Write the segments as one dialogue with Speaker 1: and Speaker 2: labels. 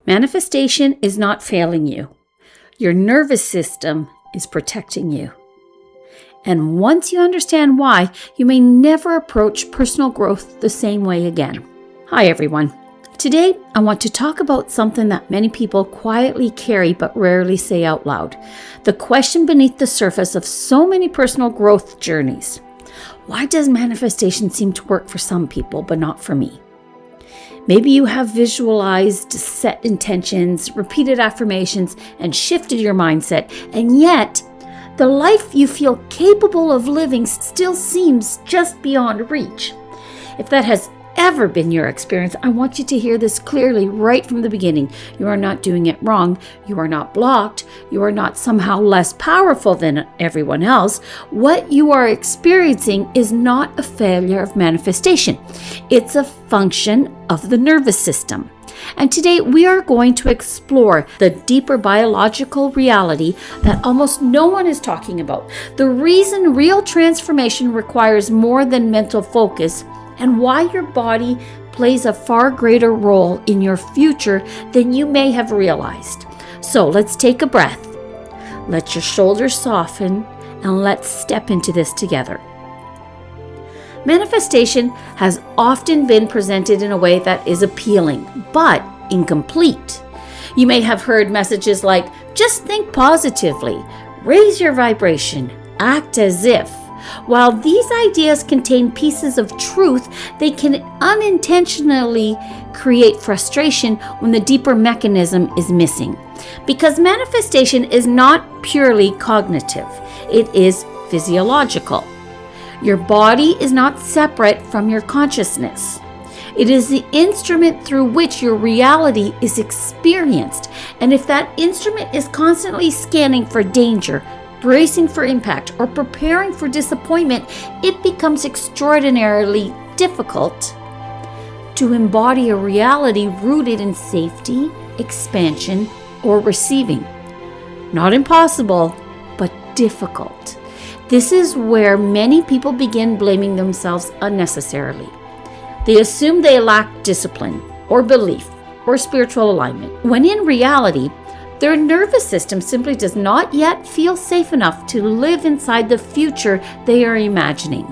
Speaker 1: Manifestation is not failing you. Your nervous system is protecting you. And once you understand why, you may never approach personal growth the same way again. Hi, everyone. Today, I want to talk about something that many people quietly carry but rarely say out loud. The question beneath the surface of so many personal growth journeys. Why does manifestation seem to work for some people but not for me? Maybe you have visualized set intentions, repeated affirmations, and shifted your mindset, and yet the life you feel capable of living still seems just beyond reach. If that has ever been your experience, I want you to hear this clearly right from the beginning. You are not doing it wrong. You are not blocked. You are not somehow less powerful than everyone else. What you are experiencing is not a failure of manifestation. It's a function of the nervous system. And today we are going to explore the deeper biological reality that almost no one is talking about. The reason real transformation requires more than mental focus, and why your body plays a far greater role in your future than you may have realized. So let's take a breath. Let your shoulders soften, and let's step into this together. Manifestation has often been presented in a way that is appealing, but incomplete. You may have heard messages like, just think positively, raise your vibration, act as if. While these ideas contain pieces of truth, they can unintentionally create frustration when the deeper mechanism is missing. Because manifestation is not purely cognitive, it is physiological. Your body is not separate from your consciousness. It is the instrument through which your reality is experienced. And if that instrument is constantly scanning for danger, bracing for impact, or preparing for disappointment, it becomes extraordinarily difficult to embody a reality rooted in safety, expansion, or receiving. Not impossible, but difficult. This is where many people begin blaming themselves unnecessarily. They assume they lack discipline, or belief, or spiritual alignment, when in reality, their nervous system simply does not yet feel safe enough to live inside the future they are imagining.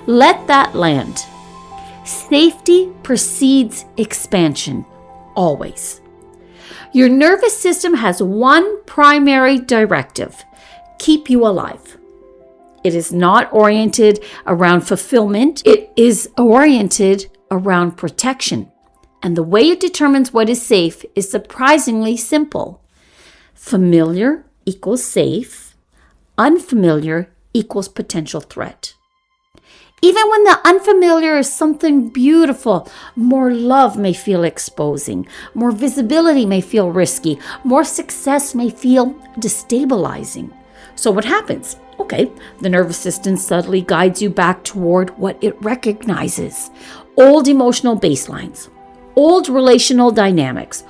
Speaker 1: Let that land. Safety precedes expansion, always. Your nervous system has one primary directive: keep you alive. It is not oriented around fulfillment. It is oriented around protection. And the way it determines what is safe is surprisingly simple. Familiar equals safe. Unfamiliar equals potential threat. Even when the unfamiliar is something beautiful, more love may feel exposing, more visibility may feel risky, more success may feel destabilizing. So what happens? Okay, the nervous system subtly guides you back toward what it recognizes. Old emotional baselines, old relational dynamics,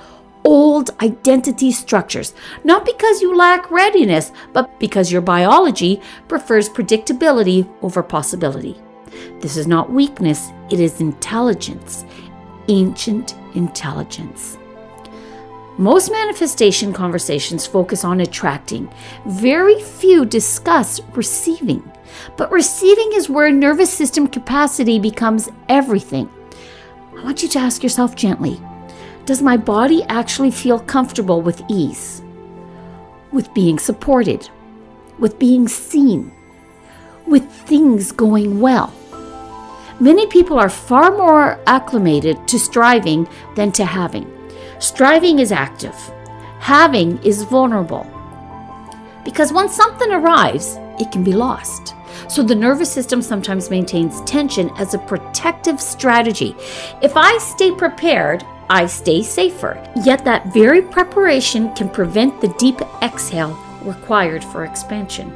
Speaker 1: old identity structures, not because you lack readiness, but because your biology prefers predictability over possibility. This is not weakness, it is intelligence, ancient intelligence. Most manifestation conversations focus on attracting. Very few discuss receiving. But receiving is where nervous system capacity becomes everything. I want you to ask yourself gently, does my body actually feel comfortable with ease? With being supported? With being seen? With things going well? Many people are far more acclimated to striving than to having. Striving is active. Having is vulnerable. Because once something arrives, it can be lost. So the nervous system sometimes maintains tension as a protective strategy. If I stay prepared, I stay safer. Yet that very preparation can prevent the deep exhale required for expansion.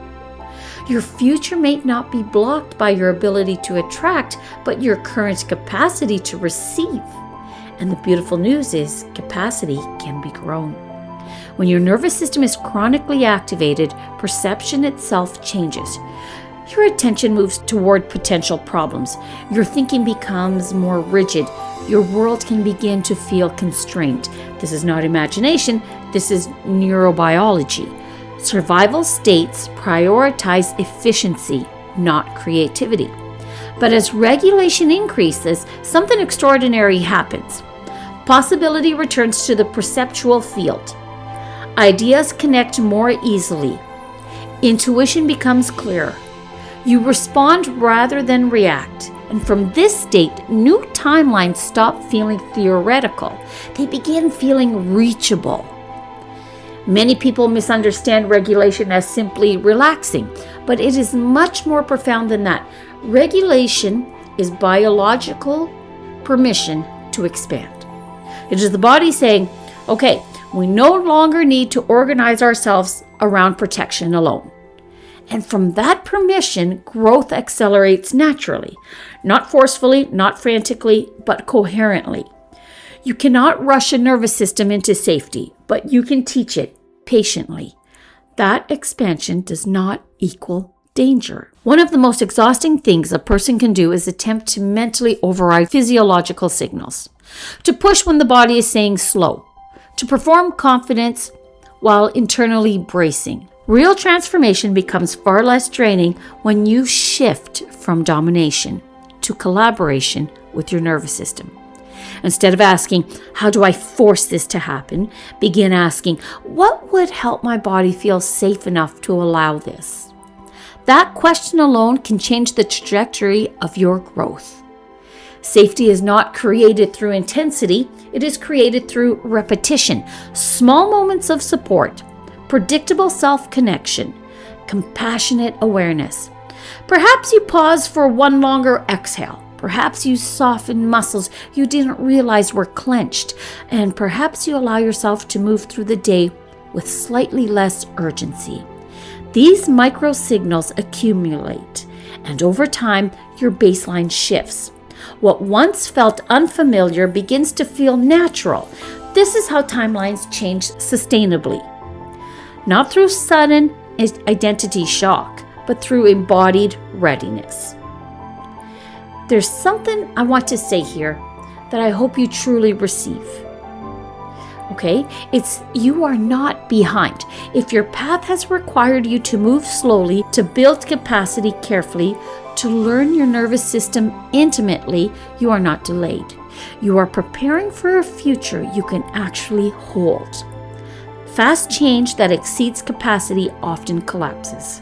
Speaker 1: Your future may not be blocked by your ability to attract, but your current capacity to receive. And the beautiful news is capacity can be grown. When your nervous system is chronically activated, perception itself changes. Your attention moves toward potential problems. Your thinking becomes more rigid. your world can begin to feel constrained. This is not imagination, this is neurobiology. Survival states prioritize efficiency, not creativity. But as regulation increases, something extraordinary happens. Possibility returns to the perceptual field. Ideas connect more easily. Intuition becomes clearer. You respond rather than react. And from this state, new timelines stop feeling theoretical. They begin feeling reachable. Many people misunderstand regulation as simply relaxing, but it is much more profound than that. Regulation is biological permission to expand. It is the body saying, okay, we no longer need to organize ourselves around protection alone. And from that permission, growth accelerates naturally, not forcefully, not frantically, but coherently. You cannot rush a nervous system into safety, but you can teach it patiently. That expansion does not equal danger. One of the most exhausting things a person can do is attempt to mentally override physiological signals, to push when the body is saying slow, to perform confidence while internally bracing. Real transformation becomes far less draining when you shift from domination to collaboration with your nervous system. Instead of asking, how do I force this to happen? Begin asking, what would help my body feel safe enough to allow this? That question alone can change the trajectory of your growth. Safety is not created through intensity, it is created through repetition, small moments of support, predictable self-connection, compassionate awareness. Perhaps you pause for one longer exhale. Perhaps you soften muscles you didn't realize were clenched. And perhaps you allow yourself to move through the day with slightly less urgency. These micro signals accumulate, and over time, your baseline shifts. What once felt unfamiliar begins to feel natural. This is how timelines change sustainably. Not through sudden identity shock, but through embodied readiness. There's something I want to say here that I hope you truly receive. Okay? It's you are not behind. If your path has required you to move slowly, to build capacity carefully, to learn your nervous system intimately, you are not delayed. You are preparing for a future you can actually hold. Fast change that exceeds capacity often collapses.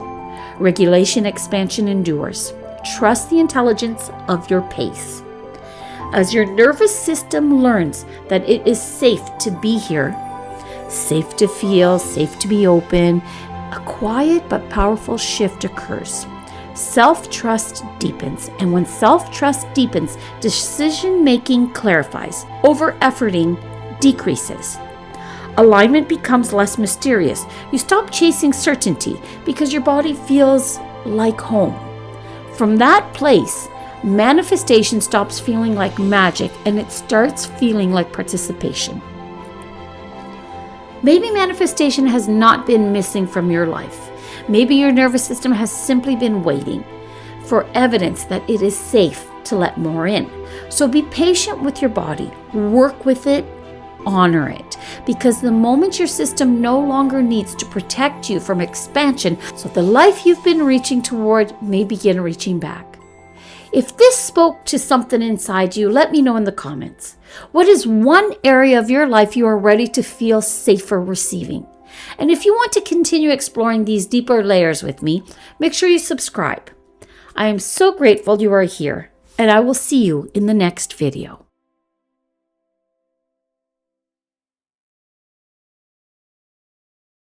Speaker 1: Regulation expansion endures. Trust the intelligence of your pace. As your nervous system learns that it is safe to be here, safe to feel, safe to be open, a quiet but powerful shift occurs. Self-trust deepens, and when self-trust deepens, decision-making clarifies. Over-efforting decreases. Alignment becomes less mysterious. You stop chasing certainty because your body feels like home. From that place, manifestation stops feeling like magic and it starts feeling like participation. Maybe manifestation has not been missing from your life. Maybe your nervous system has simply been waiting for evidence that it is safe to let more in. So be patient with your body, work with it, honor it, because the moment your system no longer needs to protect you from expansion, so the life you've been reaching toward may begin reaching back. If this spoke to something inside you, let me know in the comments. What is one area of your life you are ready to feel safer receiving? And if you want to continue exploring these deeper layers with me, make sure you subscribe. I am so grateful you are here, and I will see you in the next video.